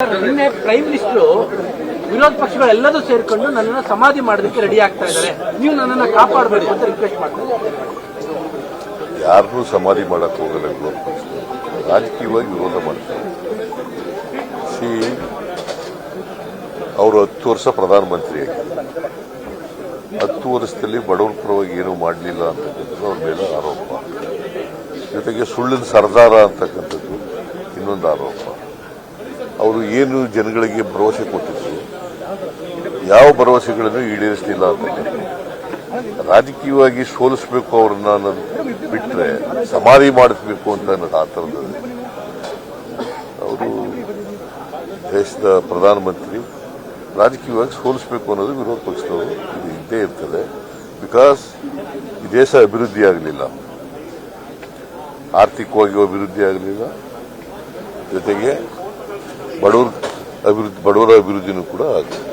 ನಿನ್ನೆ prime minister ವಿರೋಧ ಪಕ್ಷಗಳೆಲ್ಲದೂ ಸೇರ್ಕೊಂಡು ನನ್ನನ್ನು ಸಮಾಧಿ ಮಾಡೋದಕ್ಕೆ ರೆಡಿ ಆಗ್ತಾ ಇದ್ದಾರೆ, ನೀವು ನನ್ನನ್ನು ಕಾಪಾಡಬೇಕು ಅಂತ ರಿಕ್ವೆಸ್ಟ್ ಮಾಡ್ತಾರೆ. ಯಾರನ್ನೂ ಸಮಾಧಿ ಮಾಡಕ್ಕೆ ಹೋಗಲ್ಲ ವಿರೋಧ ಪಕ್ಷ, ರಾಜಕೀಯವಾಗಿ ವಿರೋಧ ಮಾಡ್ತಾರೆ. ಅವರು 10 ವರ್ಷ ಪ್ರಧಾನಮಂತ್ರಿ ಆಗಿದ್ದಾರೆ. 10 ವರ್ಷದಲ್ಲಿ ಬಡವರ ಪರವಾಗಿ ಏನೂ ಮಾಡಲಿಲ್ಲ ಅಂತಕ್ಕಂಥದ್ದು ಅವ್ರ ಮೇಲೆ ಆರೋಪ. ಜೊತೆಗೆ ಸುಳ್ಳಿನ ಸರ್ದಾರ ಅಂತಕ್ಕಂಥದ್ದು ಇನ್ನೊಂದು ಆರೋಪ. ಅವರು ಏನು ಜನಗಳಿಗೆ ಭರವಸೆ ಕೊಟ್ಟಿದ್ರು, ಯಾವ ಭರವಸೆಗಳನ್ನು ಈಡೇರಿಸಲಿಲ್ಲ ಅಂತಕ್ಕಂಥದ್ದು. ರಾಜಕೀಯವಾಗಿ ಸೋಲಿಸಬೇಕು ಅವ್ರನ್ನ ಅನ್ನೋದು ಬಿಟ್ಟರೆ ಸಮಾಧಿ ಮಾಡಿಸಬೇಕು ಅಂತ ಅನ್ನೋದು ಆ ಥರದಲ್ಲಿ. ಅವರು ದೇಶದ ಪ್ರಧಾನಮಂತ್ರಿ, ರಾಜಕೀಯವಾಗಿ ಸೋಲಿಸಬೇಕು ಅನ್ನೋದು ವಿರೋಧ ಪಕ್ಷದವರು ಇದು ಇದ್ದೇ ಇರ್ತದೆ. ಬಿಕಾಸ್ ಈ ದೇಶ ಅಭಿವೃದ್ಧಿ ಆಗಲಿಲ್ಲ, ಆರ್ಥಿಕವಾಗಿ ಅಭಿವೃದ್ಧಿ ಆಗಲಿಲ್ಲ, ಜೊತೆಗೆ ಬಡವರ ಅಭಿವೃದ್ಧಿನೂ ಕೂಡ ಆಗಲಿಲ್ಲ.